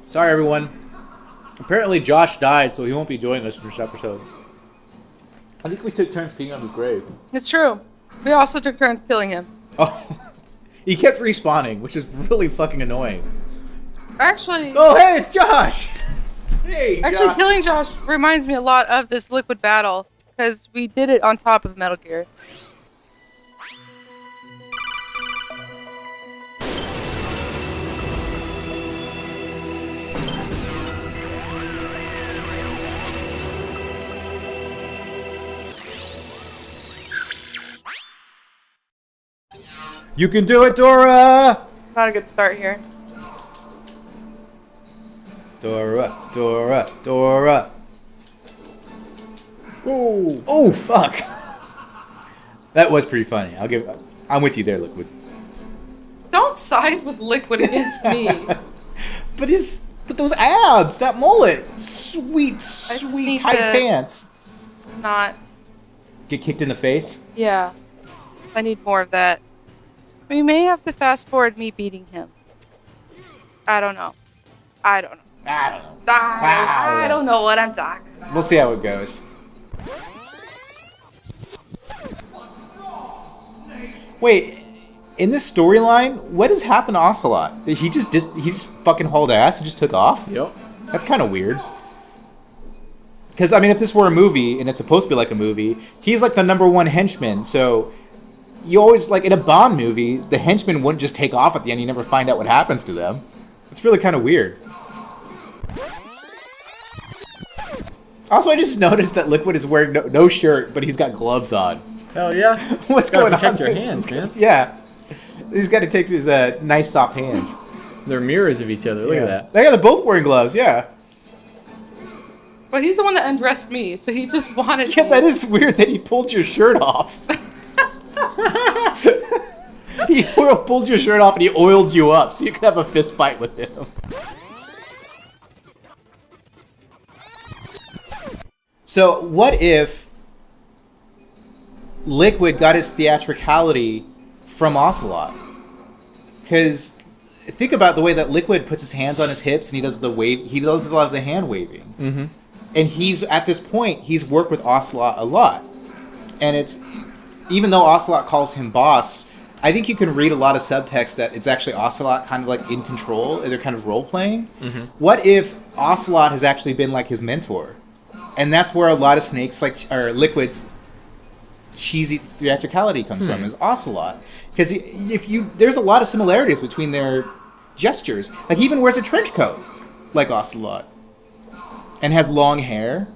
Sorry, everyone. Apparently, Josh died, so he won't be joining us for this episode. I think we took turns peeing on his grave. It's true. We also took turns killing him. Oh, he kept respawning, which is really fucking annoying. Actually... Oh, hey, it's Josh! Hey, Actually, Josh. killing Josh reminds me a lot of this liquid battle, because we did it on top of Metal Gear. You can do it, Dora! Not a good start here. Dora, Dora, Dora. Oh, oh, fuck. That was pretty funny. I'm with you there, Liquid. Don't side with Liquid against me. But those abs, that mullet, sweet tight pants. Not. Get kicked in the face? Yeah. I need more of that. We may have to fast forward me beating him. I don't know. I don't know. I don't know what I'm talking about. We'll see how it goes. Wait, in this storyline, what has happened to Ocelot? Did he just fucking hauled ass and just took off? Yep. That's kind of weird. Because, I mean, if this were a movie, and it's supposed to be like a movie, he's like the #1 henchman, so you always, like in a Bond movie, the henchmen wouldn't just take off at the end, you never find out what happens to them. It's really kind of weird. Also, I just noticed that Liquid is wearing no shirt, but he's got gloves on. Hell yeah. What's Gotta going on? protect your hands, man. Yeah. He's got to take his nice, soft hands. They're mirrors of each other. Look at that. Yeah, they're both wearing gloves, yeah. But he's the one that undressed me, so he just wanted Yeah, me. that is weird that he pulled your shirt off. He pulled your shirt off and he oiled you up so you could have a fist fight with him. So, what if Liquid got his theatricality from Ocelot? Because think about the way that Liquid puts his hands on his hips and he does the wave. He does a lot of the hand waving. Mm-hmm. And he's at this point, he's worked with Ocelot a lot. And it's even though Ocelot calls him boss, I think you can read a lot of subtext that it's actually Ocelot kind of like in control. They're kind of role playing. Mm-hmm. What if Ocelot has actually been like his mentor? And that's where a lot of Snake's or Liquid's cheesy theatricality comes from, is Ocelot. Because there's a lot of similarities between their gestures. Like he even wears a trench coat, like Ocelot, and has long hair.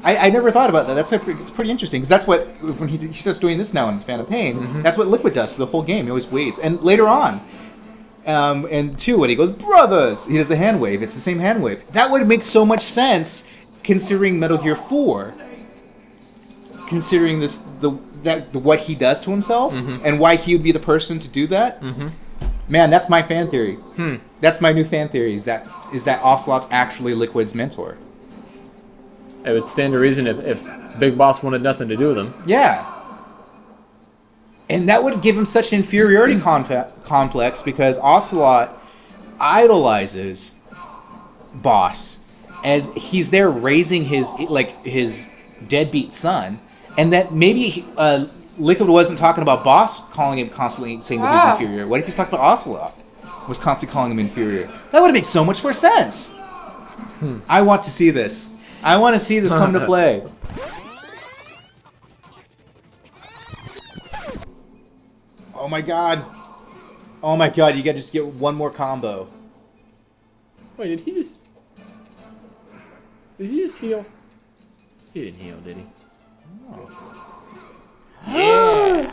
I never thought about that. It's pretty interesting because that's what when he starts doing this now in Phantom Pain. That's what Liquid does for the whole game. He always waves, and later on, and 2 when he goes brothers, he does the hand wave. It's the same hand wave. That would make so much sense. Considering Metal Gear 4, considering what he does to himself and why he would be the person to do that, man, that's my fan theory. That's my new fan theory. Is that Ocelot's actually Liquid's mentor? It would stand to reason if Big Boss wanted nothing to do with him. Yeah, and that would give him such an inferiority complex because Ocelot idolizes Boss. And he's there raising his deadbeat son, and that maybe Liquid wasn't talking about Boss calling him constantly saying that he's inferior. What if he's talking about Ocelot was constantly calling him inferior? That would make so much more sense. I want to see this. I want to see this come to play. Oh my god! Oh my god! You got to just get one more combo. Wait, did he just heal? He didn't heal, did he? Yeah.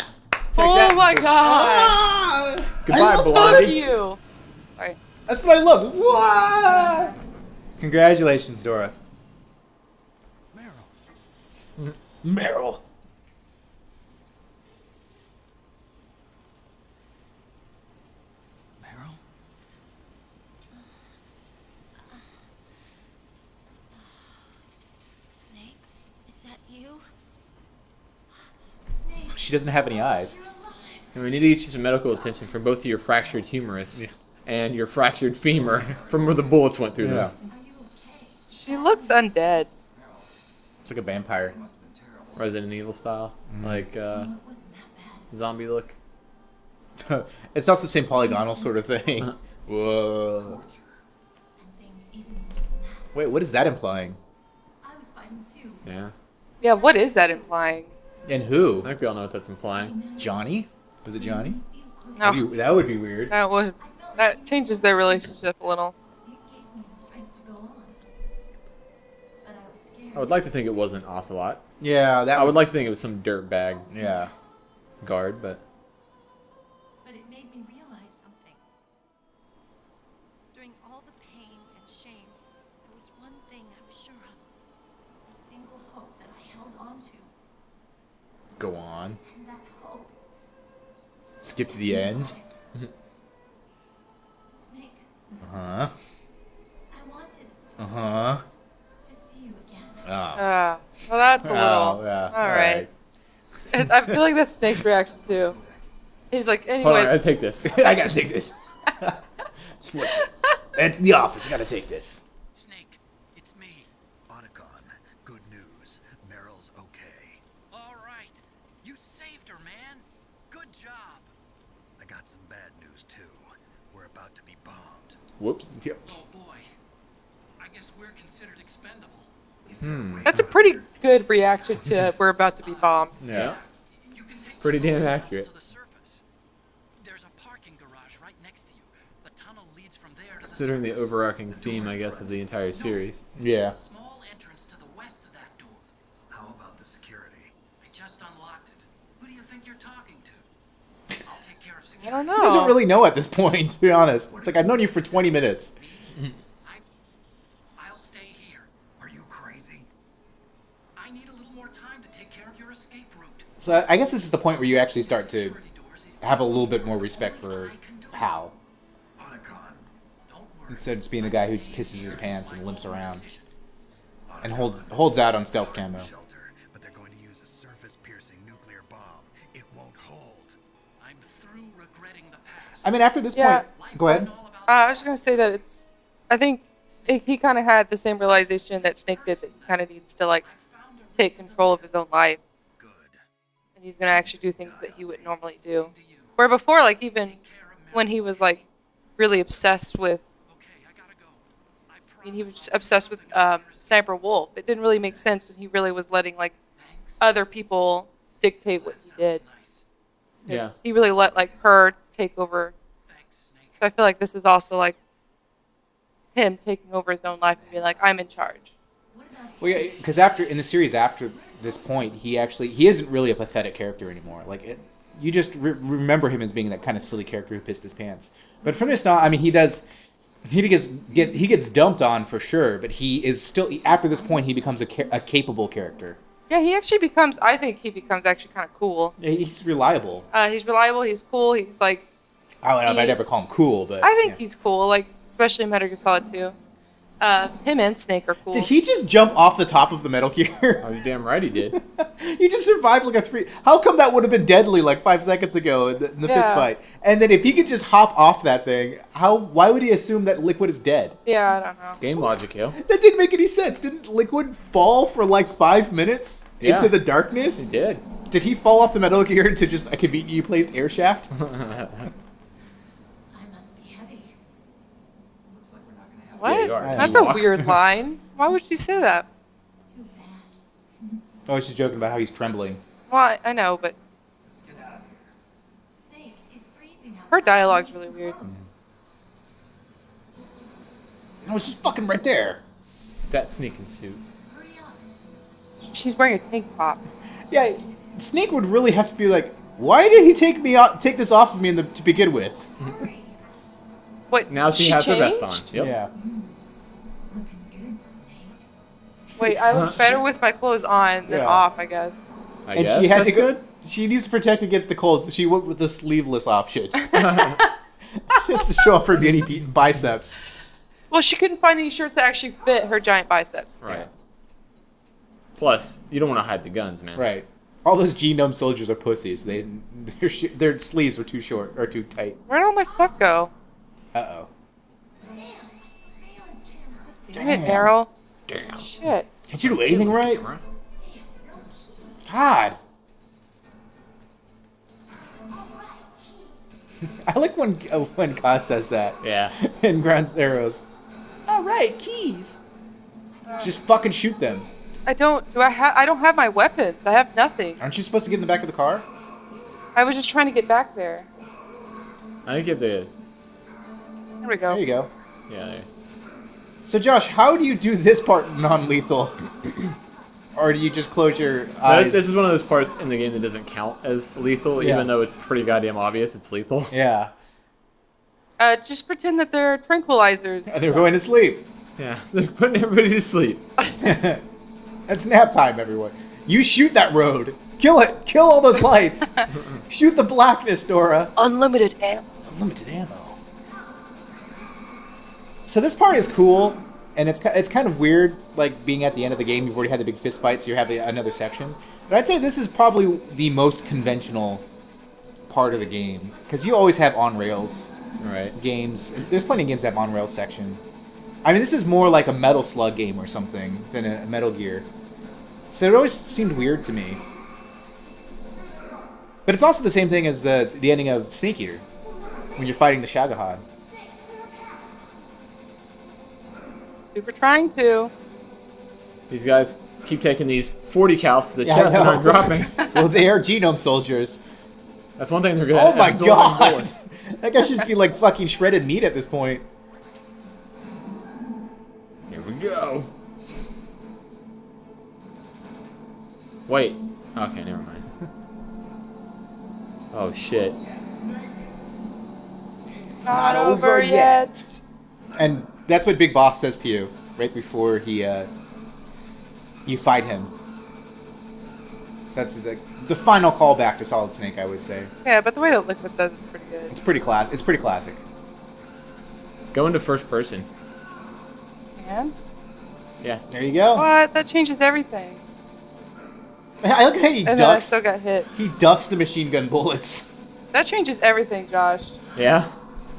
Oh my god! Goodbye, Fuck Blondie. you! Alright. That's what I love. Whoa! Congratulations, Dora. Meryl. Snake, is that you? Snake, She doesn't have any eyes. And we need to get you some medical attention for both of your fractured humerus. and your fractured femur from where the bullets went through Yeah. them. Are you okay? She looks undead. It's like a vampire. Resident Evil style, like It wasn't that bad. zombie look. It's also the same polygonal sort of thing. Whoa. And things even worse than that. Wait, what is that implying? I was fighting too. Yeah, Yeah, what is that implying? And who? I think we all know what that's implying. Johnny? Was it Johnny? Feel close. No, That would be weird. that changes their relationship a little. It gave me the strength to go on. But I was scared. I would like to think it wasn't Ocelot. Yeah, that I would like to think it was some dirtbag Yeah. guard, but But it made me realize something. During all the pain and shame, there was one thing I was sure of. The single hope that I held on to. Go on. And that hope, Skip to the end. Snake, Uh-huh. I wanted Uh-huh. to see you again. Oh. Well, that's a little. Oh, yeah. All right. I feel like that's Snake's reaction too. He's like, hold on, I anyway. take this. I gotta take this. At the office, I gotta take this. Snake, it's me. Otacon, good news. Meryl's okay. All right. You saved her, man. Good job. I got some bad news, too. We're about to be bombed. Whoops. Oh, boy. I guess we're considered expendable. Is there a way That's a pretty good reaction to we're about to be bombed. Yeah. you can take Pretty the damn tunnel accurate. to the surface? There's a parking garage right next to you. The tunnel leads from there to the Considering the surface. overarching theme, I guess, of the entire series. Yeah. There's a small entrance to the west of that door. How about the security? I just unlocked it. Who do you think you're talking to? I'll take care of I security. don't He doesn't know. really know at this point, to be honest. It's like, I've known you for 20 minutes. I'll stay here. Are you crazy? I need a little more time to take care of your escape route. So I guess this is the point where you actually start to have a little bit more respect for Hal. Otacon, don't worry. Instead of just being the guy who pisses his pants and limps around. And holds out on stealth camo. Shelter, but they're going to use a surface-piercing nuclear bomb. It won't hold. I'm through regretting the past. I mean, after this Yeah. point... Go ahead. I was just gonna say that I think he kind of had the same realization that Snake did, that he kind of needs to like take control of his own life, Good. and he's gonna actually do things that he wouldn't normally do. Where before, like even when he was like really obsessed with, Okay, I gotta go. I mean, he was just obsessed with Sniper Wolf. It didn't really make sense, and he really was letting like other people dictate what he did. Nice. 'Cause Yeah. he really let like her take over. Thanks, Snake. So I feel like this is also like him taking over his own life and being like, I'm in charge. Well, yeah, because in the series after this point, he isn't really a pathetic character anymore. Like, you just remember him as being that kind of silly character who pissed his pants. But from this on, I mean, he gets dumped on for sure, but he is still, after this point, he becomes a capable character. Yeah, I think he becomes actually kind of cool. Yeah, he's reliable. He's reliable, he's cool, he's like, I don't know if I'd ever call him cool, but I think yeah. he's cool, like, especially in Metal Gear Solid 2. Him and Snake are cool. Did he just jump off the top of the Metal Gear? Oh, you're damn right he did. He just survived like a 3. How come that would have been deadly like 5 seconds ago in the fist Yeah. fight? And then if he could just hop off that thing, why would he assume that Liquid is dead? Yeah, I don't know. Game logic, yo. That didn't make any sense. Didn't Liquid fall for like 5 minutes Yeah. into the darkness? He did. Did he fall off the Metal Gear into just a conveniently placed air shaft? I must be heavy. What? you are. That's You a walk. weird line. Why would she say that? Too bad. Oh, she's joking about how he's trembling. Well, I know, but Snake, it's freezing outside. her dialogue's really weird. No, she's fucking right there. That sneaking suit. Hurry up. She's wearing a tank top. Yeah, Snake would really have to be like, why did he take this off of me to begin with? Hurry. Wait, Now she has her vest on. changed? Yep. Yeah. Looking good, Snake. Wait, I look better with my clothes on than Yeah. off, I guess. I And guess she had that's to go. good. She needs to protect against the cold, so she went with the sleeveless option. Just to show off her beauty biceps. Well, she couldn't find any shirts that actually fit her giant biceps. Right. Plus, you don't want to hide the guns, man. Right. All those genome soldiers are pussies. Their sleeves were too short or too tight. Where'd all my stuff go? Uh-oh. Damn it, Meryl. Damn. Shit. Can't you do anything right? God. I like when Kaz says that. Yeah. In Ground Zeroes. All right, keys. Just fucking shoot them. I don't have my weapons. I have nothing. Aren't you supposed to get in the back of the car? I was just trying to get back there. I think you have to. There we go. There you go. Yeah. There. So Josh, how do you do this part non-lethal? Or do you just close your No, eyes? this is one of those parts in the game that doesn't count as lethal, Yeah. even though it's pretty goddamn obvious it's lethal. Yeah. Just pretend that they're tranquilizers. And they're going to sleep. Yeah, they're putting everybody to sleep. It's nap time, everyone. You shoot that road. Kill it. Kill all those lights. Shoot the blackness, Dora. Unlimited ammo. Unlimited ammo. So this part is cool, and it's kind of weird, like being at the end of the game. You've already had the big fist fight, so you have another section. But I'd say this is probably the most conventional part of the game, because you always have on-rails Right. games. There's plenty of games that have on-rails section. I mean, this is more like a Metal Slug game or something than a Metal Gear. So it always seemed weird to me. But it's also the same thing as the ending of Snake Eater, when you're fighting the Shagahad. Super trying to. These guys keep taking these 40 cals to the Yeah, I chest and know. aren't dropping. Well, they are genome soldiers. That's one thing they're good Oh at. my absorbing god! bullets. That guy should just be like fucking shredded meat at this point. Here we go. Wait. Okay, never mind. Oh shit. It's not over yet. And that's what Big Boss says to you right before you fight him. So that's the final callback to Solid Snake, I would say. Yeah, but the way that Liquid says it's pretty good. It's pretty classic. Go into first person. Man. Yeah. There you go. What? That changes everything. I like how he And then I ducks. still got hit. He ducks the machine gun bullets. That changes everything, Josh. Yeah?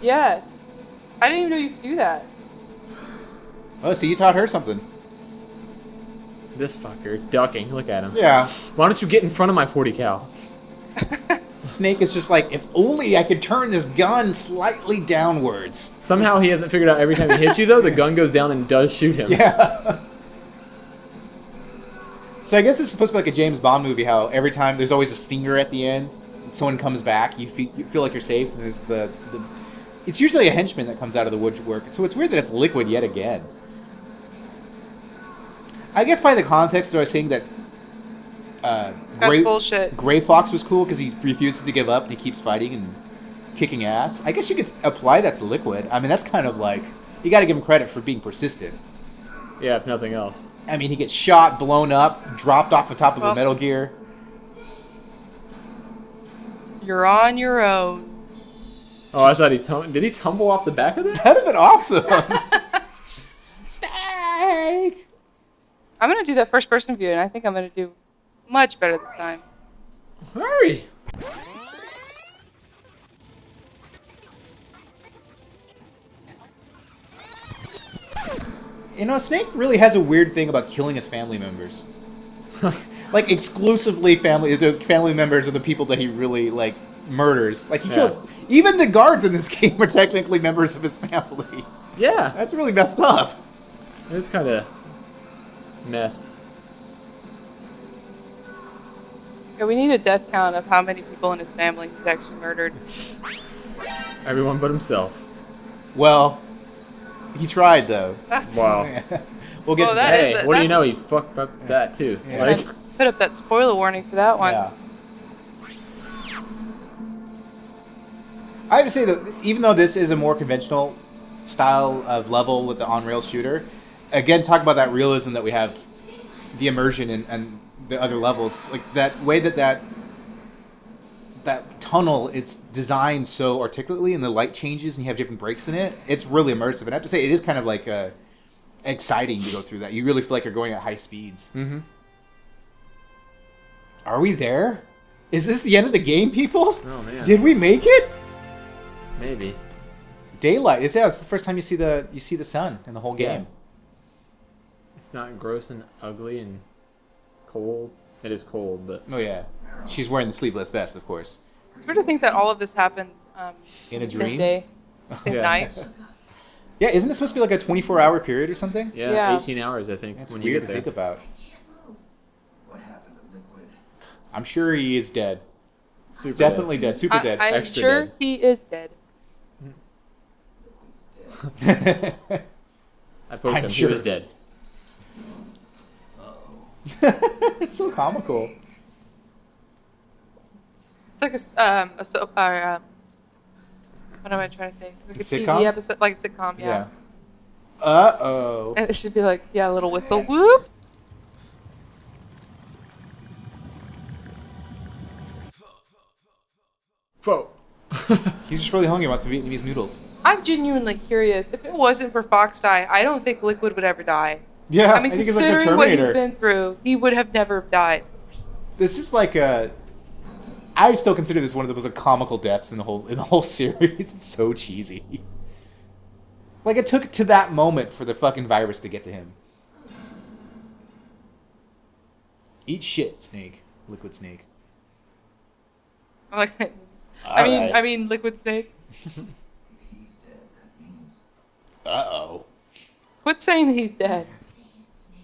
Yes. I didn't even know you could do that. Oh, so you taught her something. This fucker ducking. Look at him. Yeah. Why don't you get in front of my 40 cal? Snake is just like, if only I could turn this gun slightly downwards. Somehow he hasn't figured out every time he hits you, though, the gun goes down and does shoot him. Yeah. So I guess it's supposed to be like a James Bond movie, how every time there's always a stinger at the end, someone comes back, you feel like you're safe, and there's the it's usually a henchman that comes out of the woodwork. So it's weird that it's Liquid yet again. I guess by the context that I was saying that That's bullshit. Gray Fox was cool because he refuses to give up and he keeps fighting and kicking ass. I guess you could apply that to Liquid. I mean, that's kind of like, you got to give him credit for being persistent. Yeah, if nothing else. I mean, he gets shot, blown up, dropped off the top of a Well. Metal Gear. You're on your own. Oh, I thought did he tumble off the back of that? That'd have been awesome. Snake! I'm going to do that first person view, and I think I'm going to do much better this time. Hurry! You know, Snake really has a weird thing about killing his family members. Like, exclusively the family members are the people that he really, like, murders. Like, he kills... Even the guards in this game are technically members of his family. Yeah, That's really messed up. it's kind of messed. Yeah, we need a death count of how many people in his family he's actually murdered. Everyone but himself. Well, he tried, though. That's Wow. We'll get Well, to that that. is- Hey, what do you that's- know? He fucked up that too. Yeah. Like, I put up that spoiler warning for that one. Yeah. I have to say that even though this is a more conventional style of level with the on-rails shooter, again, talk about that realism that we have, the immersion and the other levels, like that way that tunnel, it's designed so articulately and the light changes and you have different breaks in it. It's really immersive, and I have to say it is kind of like exciting to go through that. You really feel like you're going at high speeds. mm-hmm. Are we there? Is this the end of the game, people? Oh man. Did we make it? Maybe. Daylight. It's the first time you see the sun in the whole Yeah. game. It's not gross and ugly and cold. It is cold, but Oh yeah. She's wearing the sleeveless vest, of course. It's weird to think that all of this happened In a the same dream? day, same Yeah. night. Yeah, isn't it supposed to be like a 24-hour period or something? yeah, Yeah. 18 hours I think That's when you weird get to there. think about. What happened to Liquid? I'm sure he is dead. Super Definitely dead. Super dead. I'm Extra sure dead. he is dead. Liquid's dead. I poked I'm him. sure. He was dead. It's so comical. It's like a soap what am I trying to think? Like a sitcom? TV episode, like a sitcom, yeah. Uh-oh. And it should be like, yeah, a little whistle, whoop. Foe. He's just really hungry. He wants some Vietnamese noodles. I'm genuinely curious. If it wasn't for Fox Die, I don't think Liquid would ever die. Yeah, I mean, think it's like the considering what he's Terminator. been through, he would have never died. This is like a. I still consider this one of the most comical deaths in the whole series. It's so cheesy. Like it took to that moment for the fucking virus to get to him. Eat shit, Snake. Liquid Snake. I like that. Alright. I mean, Liquid Snake. If he's dead, that means Uh-oh. Quit saying that he's dead. Say it, Snake.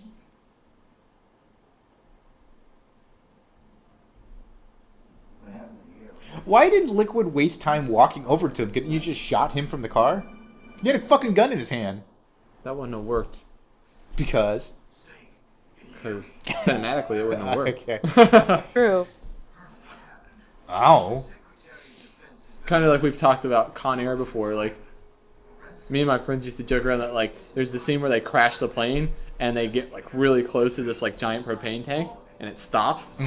what happened to you? Why did Liquid waste time walking over to him? Couldn't you just shot him from the car? He had a fucking gun in his hand. That wouldn't have worked. Because. Because cinematically it wouldn't have worked. Okay. True. Ow. Kind of like we've talked about Con Air before. Like, me and my friends used to joke around that, like, there's the scene where they crash the plane and they get, like, really close to this, like, giant propane tank and it stops.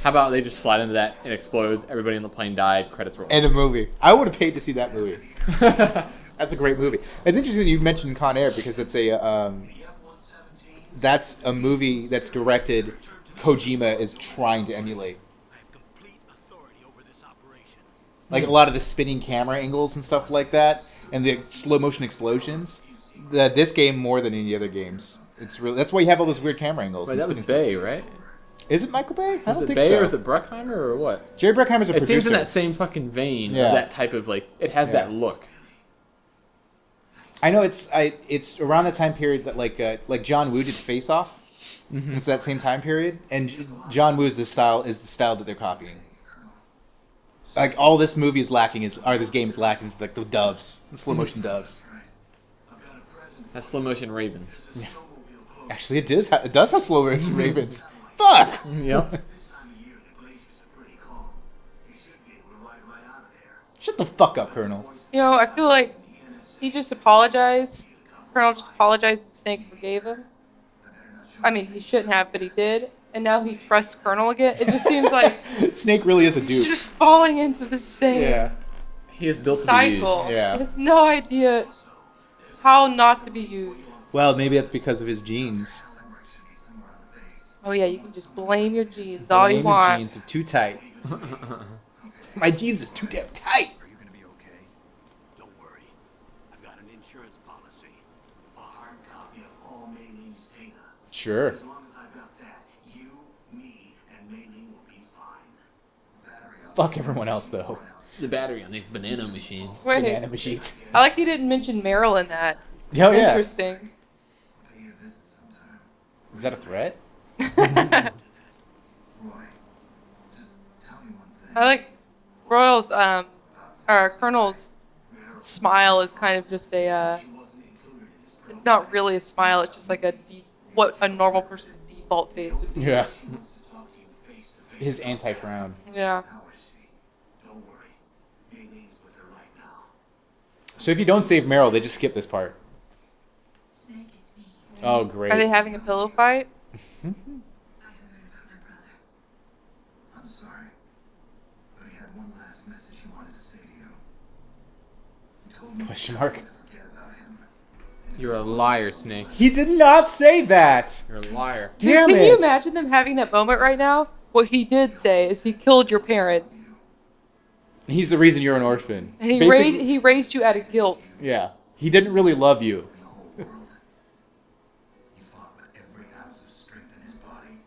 How about they just slide into that, it explodes, everybody in the plane died, credits roll. End of movie. I would have paid to see that movie. That's a great movie. It's interesting that you mentioned Con Air because it's that's a movie that's directed Kojima is trying to emulate. I have complete authority over this operation. Like a lot of the spinning camera angles and stuff like that, and the slow motion explosions. This game more than any other games. It's really that's why you have all those weird camera angles. Wait, and that was spinning Bay, stuff. right? Is it Michael Bay? I Is don't it think Bay so. or is it Bruckheimer or what? Jerry Bruckheimer's a It producer. seems in that same fucking vein Yeah. of that type of, like, it has Yeah. that look. I know it's around the time period that like John Woo did Face Off. It's that same time period, and John Woo's the style that they're copying. Like all this movie is lacking this game is lacking is like the doves, the slow motion doves. That's slow motion ravens. Actually, it does have slow motion ravens. Fuck. Yep. This time of year, the glaciers are pretty calm. You should be able to ride right out of there. Shut the fuck up, Colonel. You know, I feel like he just apologized. Colonel just apologized and Snake forgave him. I mean, he shouldn't have, but he did. And now he trusts Colonel again. It just seems like Snake really is a dude. he's just falling into the same Yeah. He is built cycle. to be used. Yeah. He has no idea how not to be used. Well, maybe that's because of his genes. Oh yeah, you can just blame your genes all you Blame his want. genes are too tight. My genes is too damn tight. Are you going to be okay? Don't worry. I've got an insurance policy. A hard copy of all Mayling's data. Sure. As long as I've got that, you, me, and Mayling will be fine. Battery on Fuck everyone else though. The battery on these banana machines. Wait, Banana machines. I like he didn't mention Meryl in that. Oh yeah. Interesting. pay you a visit sometime. Is that a threat? Roy, just tell me one thing. I like Royal's or Colonel's smile is kind of just a She wasn't included in this it's not really a smile, it's just like what a normal person's default face would be. Yeah. wants to talk to you face to face. His anti-frown. Yeah. How is she? Don't worry. Mayling's with her right now. So if you don't save Meryl, they just skip this part. Snake, it's me. Oh great. Are they having a pillow fight? I heard about my brother. I'm sorry, but he had one last message he wanted to say to you. He told me Question mark. to forget about him. You're a liar, Snake. He did not say that. You're a liar. Dude, Damn can it. you imagine them having that moment right now? What he did say is he killed your parents. He's the reason you're an orphan. And he Basically- he raised you out of guilt. Yeah. He didn't really love you. He fought with every ounce of strength in his body.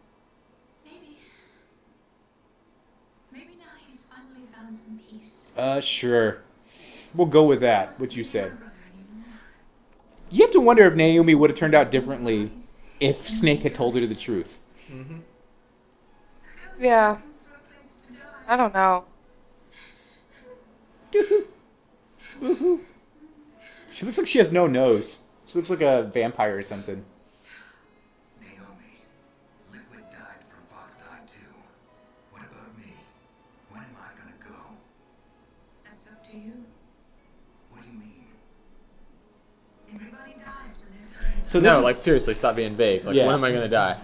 Maybe now he's finally found some peace. Sure. We'll go with that, what you said. You have to wonder if Naomi would have turned out differently if Snake had told her the truth. Yeah. I don't know. She looks like she has no nose. She looks like a vampire or something. Naomi, Liquid died from Fox died too. What about me? When am I gonna go? That's up to you. What do you mean? Everybody dies when they're So this No, is, like seriously, stop being vague. Like, Yeah. when am I gonna die?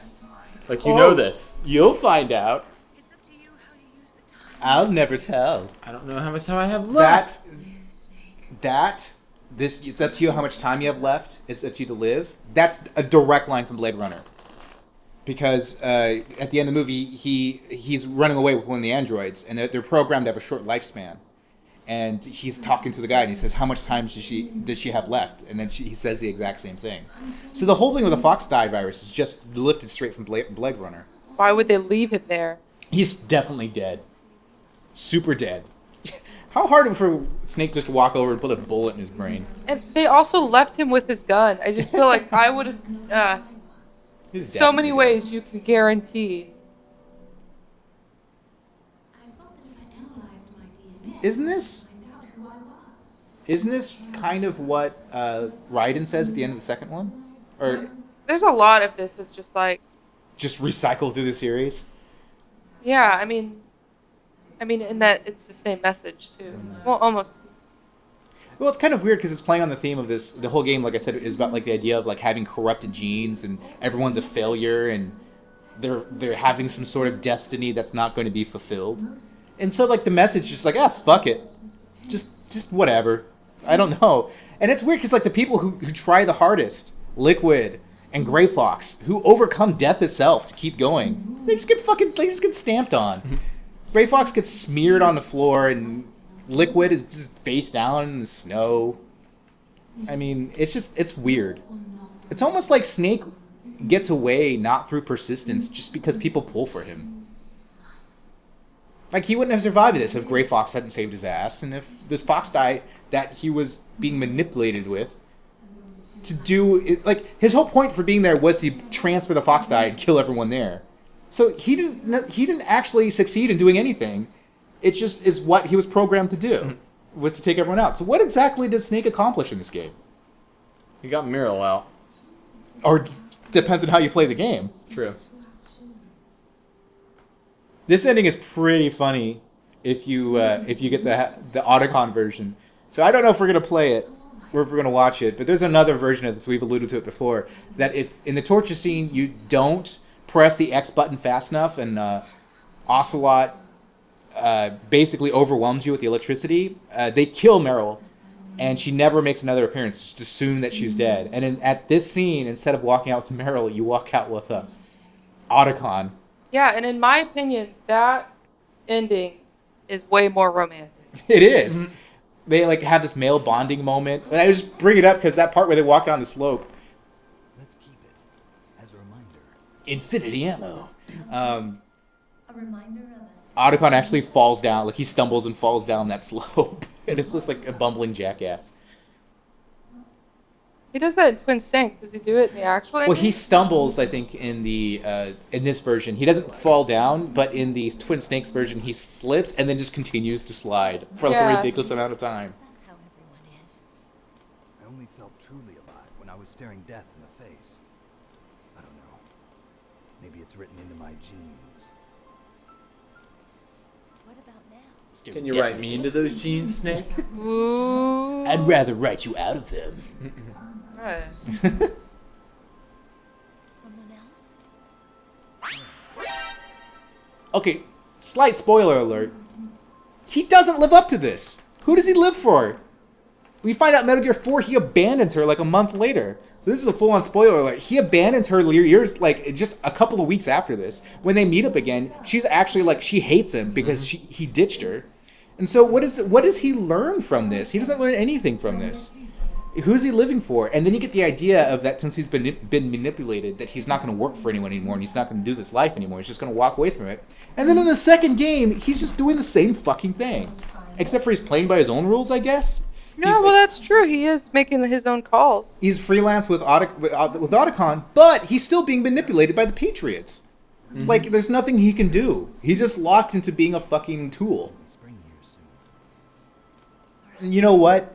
Like, you Oh. know this. you'll find out. It's up to you how you use the time. I'll never tell. I don't know how much time I have left. It's up to you how much time you have left. It's up to you to live. That's a direct line from Blade Runner. Because at the end of the movie, he's running away with one of the androids, and they're programmed to have a short lifespan. And he's talking to the guy, and he says, "How much time does she have left?" And then he says the exact same thing. So the whole thing with the Fox die virus is just lifted straight from Blade Runner. Why would they leave him there? He's definitely dead. Super dead. How hard for Snake just to walk over and put a bullet in his brain? And they also left him with his gun. I just feel like I would have. He's So many definitely ways you can guarantee. I thought that if I analyzed my DNA, dead. Isn't this kind of what Raiden says at the end of the second one? Or There's a lot of this that's just like, just recycle through the series? yeah, I mean, in that it's the same message too. Well, almost. Well, it's kind of weird because it's playing on the theme of this. The whole game, like I said, is about like the idea of like having corrupted genes and everyone's a failure and they're having some sort of destiny that's not going to be fulfilled. And so like the message is just like, fuck it, just whatever. I don't know. And it's weird because like the people who try the hardest, Liquid and Gray Fox, who overcome death itself to keep going, they just get stamped on. Gray Fox gets smeared on the floor and Liquid is just face down in the snow. I mean, it's weird. It's almost like Snake gets away not through persistence, just because people pull for him. Like, he wouldn't have survived this if Gray Fox hadn't saved his ass, and if this Fox die that he was being manipulated with to do it, like, his whole point for being there was to transfer the Fox die and kill everyone there. So he didn't actually succeed in doing anything. It just is what he was programmed to do, was to take everyone out. So what exactly did Snake accomplish in this game? You got Meryl out. Or depends on how you play the game. True. This ending is pretty funny if you get the Otacon version. So I don't know if we're gonna play it or if we're gonna watch it, but there's another version of this. We've alluded to it before. That if in the torture scene you don't press the X button fast enough, and Ocelot basically overwhelms you with the electricity, they kill Meryl, and she never makes another appearance. Just assume that she's dead. And at this scene, instead of walking out with Meryl, you walk out with Otacon. Yeah, and in my opinion, that ending is way more romantic. It is. They like have this male bonding moment. And I just bring it up because that part where they walk down the slope. Let's keep it as a reminder. Infinity ammo. A reminder of us. Otacon actually falls down. Like, he stumbles and falls down that slope. And it's just like a bumbling jackass. He does that in Twin Snakes. Does he do it in the actual ending? Well, he stumbles, I think, in this version. He doesn't fall down, but in the Twin Snakes version, he slips and then just continues to slide for like a Yeah. ridiculous amount of time. That's how everyone is. I only felt truly alive when I was staring death in the face. I don't know. Maybe it's written into my genes. What about now? Can you write me into those jeans, Snake? Ooh. I'd rather write you out of them. Right. Someone else? Okay, slight spoiler alert. He doesn't live up to this. Who does he live for? We find out Metal Gear 4, he abandons her like a month later. So this is a full-on spoiler alert. He abandons her years, like, just a couple of weeks after this. When they meet up again, she's actually, like, she hates him because he ditched her. And so what does he learn from this? He doesn't learn anything from this. Who's he living for? And then you get the idea of that since he's been manipulated, that he's not going to work for anyone anymore, and he's not going to do this life anymore. He's just going to walk away from it. And then in the second game, he's just doing the same fucking thing, except for he's playing by his own rules, I guess. No, well, that's true. He is making his own calls. He's freelance with Otacon, but he's still being manipulated by the Patriots. Mm-hmm. Like, there's nothing he can do. He's just locked into being a fucking tool. And you know what?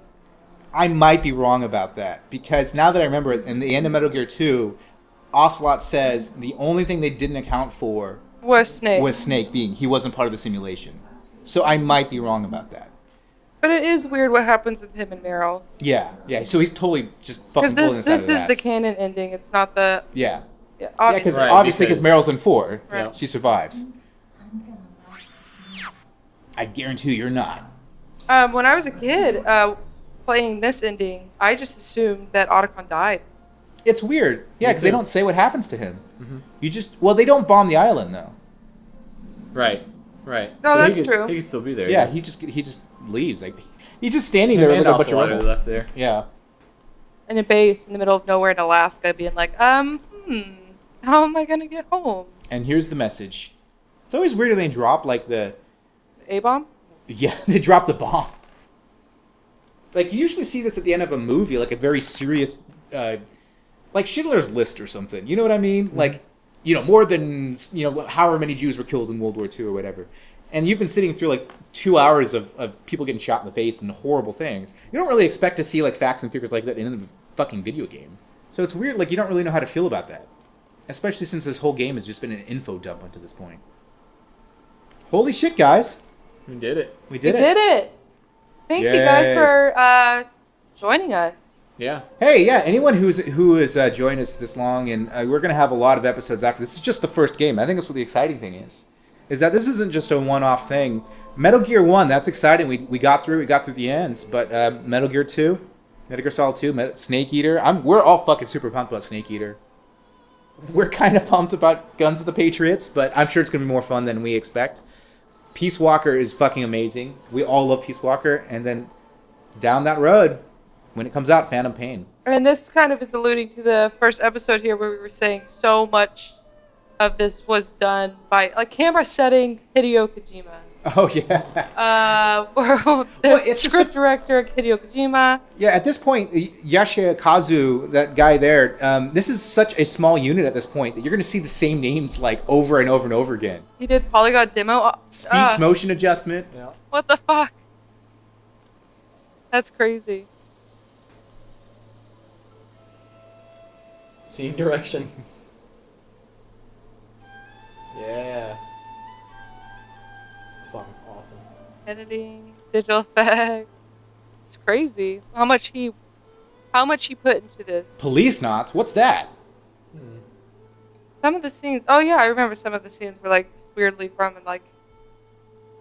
I might be wrong about that, because now that I remember it, in the end of Metal Gear 2, Ocelot says the only thing they didn't account for was Snake being he wasn't part of the simulation. So I might be wrong about that. But it is weird what happens with him and Meryl. Yeah. So he's totally just fucking pulling this out of this his is ass. the canon ending. It's not the... Yeah. Obviously. Obviously, because Meryl's in 4. Right. She survives. I guarantee you're not. When I was a kid, playing this ending, I just assumed that Otacon died. It's weird. Yeah, because they don't say what happens to him. Mm-hmm. They don't bomb the island, though. Right. No, that's true. He could still be there. Yeah, he just leaves. Like, he's just standing there with a bunch of rubble. Left there. Yeah. In a base in the middle of nowhere in Alaska, being like, how am I gonna get home? And here's the message. It's always weird when they drop, like, the... A-bomb? Yeah, they drop the bomb. Like, you usually see this at the end of a movie, like a very serious, like Schindler's List or something. You know what I mean? Mm-hmm. Like, more than, however many Jews were killed in World War II or whatever. And you've been sitting through, like, 2 hours of people getting shot in the face and horrible things. You don't really expect to see, like, facts and figures like that in a fucking video game. So it's weird, like, you don't really know how to feel about that. Especially since this whole game has just been an info dump until this point. Holy shit, guys. We did it. We did it. Thank you guys for joining us. Yeah. Hey, yeah. Anyone who has joined us this long, and we're gonna have a lot of episodes after this. It's just the first game. I think that's what the exciting thing is that this isn't just a one-off thing. Metal Gear 1, that's exciting. We got through the ends, but Metal Gear 2, Metal Gear Solid 2, Snake Eater. We're all fucking super pumped about Snake Eater. We're kind of pumped about Guns of the Patriots, but I'm sure it's gonna be more fun than we expect. Peace Walker is fucking amazing. We all love Peace Walker. And then down that road, when it comes out, Phantom Pain. And this kind of is alluding to the first episode here where we were saying so much of this was done by, like, camera setting Hideo Kojima. Oh, yeah. The script director, Hideo Kojima. Yeah, at this point, Yashikazu, that guy there, this is such a small unit at this point that you're going to see the same names, like, over and over and over again. He did polygon demo. Speech motion adjustment. Yeah. What the fuck? That's crazy. Scene direction. Yeah. This song's awesome. Editing, digital effects. It's crazy. How much he put into this. Police knots? What's that? Some of the scenes. Oh yeah, I remember some of the scenes were like weirdly from like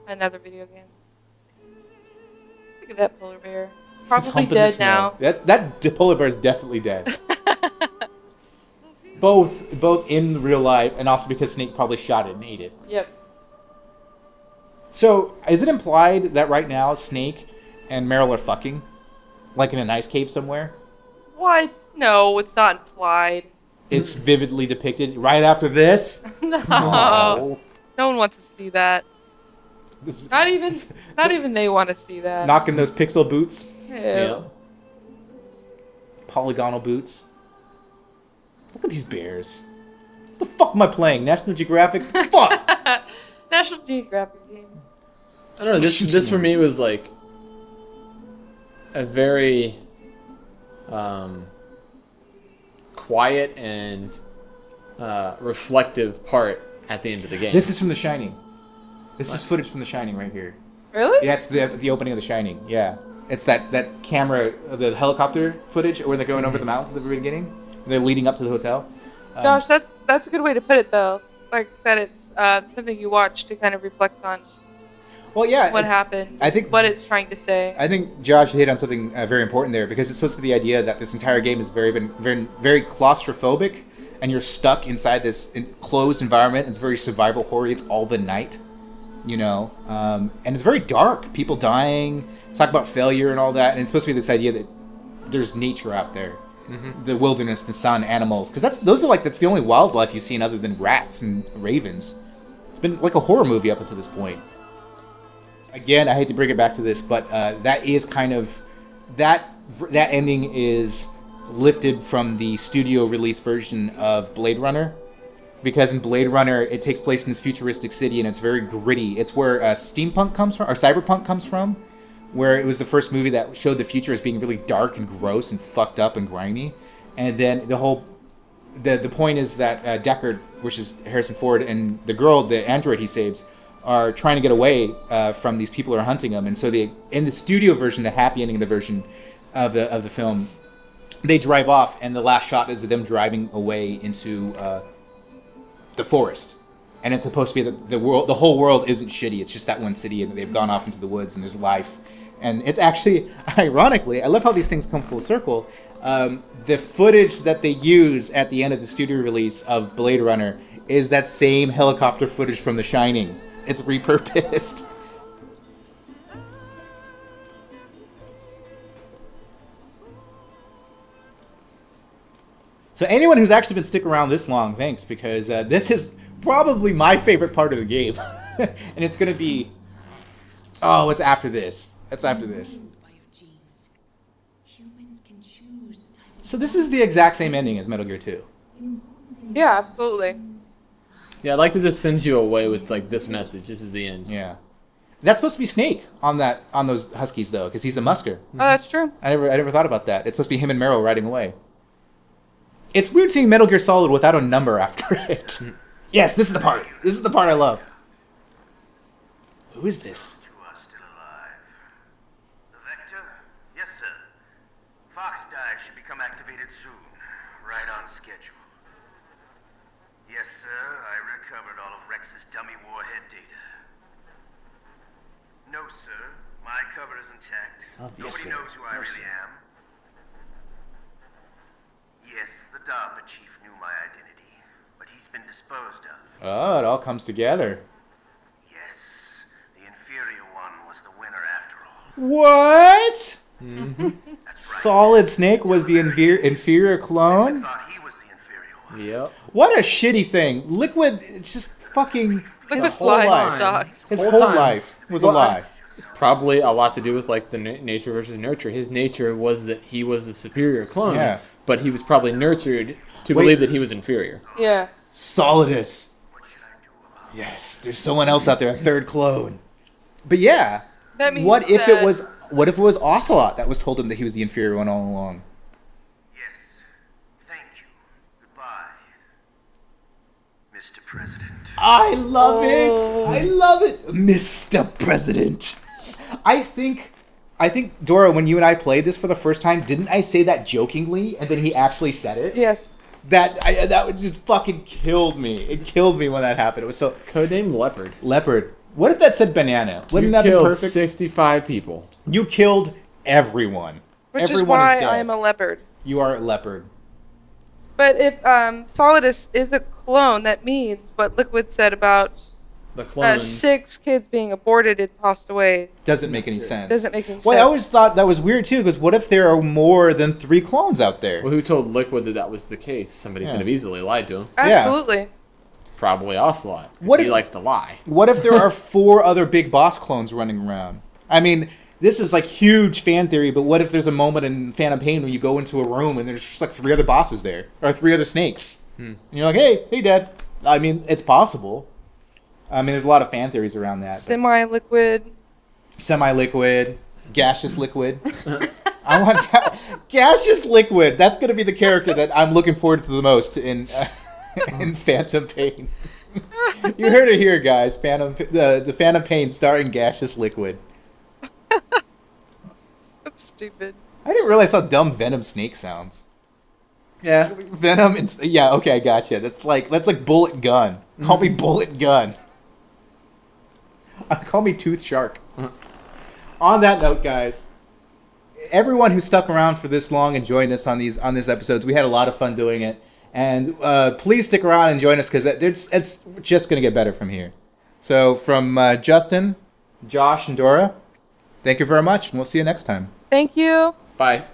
another video game. Look at that polar bear. Probably dead now. That polar bear is definitely dead. Both in real life and also because Snake probably shot it and ate it. Yep. So, is it implied that right now Snake and Meryl are fucking? Like in an ice cave somewhere? What? No, it's not implied. It's vividly depicted right after this? No. Oh. No one wants to see that. Not even they want to see that. Knocking those pixel boots. Ew. Yeah. Polygonal boots. Look at these bears. What the fuck am I playing? National Geographic? Fuck! National Geographic game. I don't know. This for me was like a very quiet and reflective part at the end of the game. This is from The Shining. This is footage from The Shining right here. Really? Yeah, it's the opening of The Shining. Yeah. It's that camera, the helicopter footage where they're going over the mountains at the very beginning. They're leading up to the hotel. Josh, that's a good way to put it, though. Like, that it's something you watch to kind of reflect on Well, yeah. what happened, I think what it's trying to say. I think Josh hit on something very important there, because it's supposed to be the idea that this entire game is very claustrophobic, and you're stuck inside this closed environment. It's very survival horror. It's all been night. you know, and it's very dark. People dying. Talk about failure and all that, and it's supposed to be this idea that there's nature out there, the wilderness, the sun, animals, because that's the only wildlife you've seen other than rats and ravens. It's been like a horror movie up until this point. Again, I hate to bring it back to this, but that is kind of that ending is lifted from the studio release version of Blade Runner. Because in Blade Runner, it takes place in this futuristic city, and it's very gritty. It's where steampunk comes from, or cyberpunk comes from, where it was the first movie that showed the future as being really dark and gross and fucked up and grimy. And then the point is that Deckard, which is Harrison Ford, and the girl, the android he saves, are trying to get away from these people who are hunting them. And so in the studio version, the happy ending of the version of the film, they drive off, and the last shot is them driving away into the forest, and it's supposed to be that the whole world isn't shitty. It's just that one city, and they've gone off into the woods, and there's life. And it's actually, ironically, I love how these things come full circle. The footage that they use at the end of the studio release of Blade Runner is that same helicopter footage from The Shining. It's repurposed. So anyone who's actually been sticking around this long, thanks, because this is probably my favorite part of the game. And it's going to be... Oh, it's after this. It's after this. So this is the exact same ending as Metal Gear 2. Yeah, absolutely. Yeah, I'd like to just send you away with like this message. This is the end. Yeah. That's supposed to be Snake on those Huskies, though, because he's a musker. Oh, that's true. I never thought about that. It's supposed to be him and Meryl riding away. It's weird seeing Metal Gear Solid without a number after it. Yes, this is the part. This is the part I love. Who is this? You are still alive. The Vector? Yes, sir. Fox dive should become activated soon. Right on schedule. Yes, sir. I recovered all of Rex's dummy warhead data. No, sir. My cover is intact. Oh, yes, Nobody sir. knows who I Yes, really sir. am. Yes, the DARPA chief knew my identity, but he's been disposed of. Oh, it all comes together. Yes, the inferior one was the winner after all. What? That's right. Solid Snake was the inferior I clone? thought he was the inferior one. Yep. What a shitty thing. Liquid, it's just fucking... Look, his this whole lie life. sucks. His Whole whole time. life was Well, a lie. It's probably a lot to do with like the nature versus nurture. His nature was that he was the superior clone, Yeah. but he was probably nurtured to Wait. believe that he was inferior. Yeah. Solidus. Yes, there's someone else out there, a third clone. But yeah, That means what if that- it was Ocelot that was told him that he was the inferior one all along? Yes. Thank you. Goodbye, Mr. President. I love Oh. it. I love it, Mr. President. I think Dora, when you and I played this for the first time, didn't I say that jokingly, and then he actually said it? Yes. That just fucking killed me. It killed me when that happened. It was so Codename Leopard. leopard. What if that said banana? Wouldn't You that be killed perfect? 65 people. You killed everyone. Which Everyone is why dead. I am a leopard. You are a leopard. But if Solidus is a clone, that means what Liquid said about The clones. 6 kids being aborted and tossed away Doesn't make any sense. doesn't make any sense. Well, I always thought that was weird too, because what if there are more than 3 clones out there? Well, who told Liquid that that was the case? Somebody Yeah. could have easily lied to him. Absolutely. Probably Ocelot. 'Cause What he if- likes to lie. What if there are 4 other Big Boss clones running around? I mean, this is like huge fan theory, but what if there's a moment in Phantom Pain where you go into a room and there's just like 3 other bosses there, or 3 other snakes, and you're like, hey, Dad. I mean, it's possible. I mean, there's a lot of fan theories around that. but- Semi-liquid. Semi-liquid, gaseous liquid. I want gaseous liquid. That's going to be the character that I'm looking forward to the most in Phantom Pain. You heard it here, guys. The Phantom Pain starring gaseous liquid. That's stupid. I didn't realize how dumb Venom Snake sounds. Yeah. Venom, yeah, okay, I gotcha. That's like Bullet Gun. Call me Bullet Gun. Call me Tooth Shark. On that note, guys, everyone who stuck around for this long and joined us on these episodes, we had a lot of fun doing it. And please stick around and join us, because it's just going to get better from here. So from Justin, Josh, and Dora, thank you very much, and we'll see you next time. Thank you. Bye.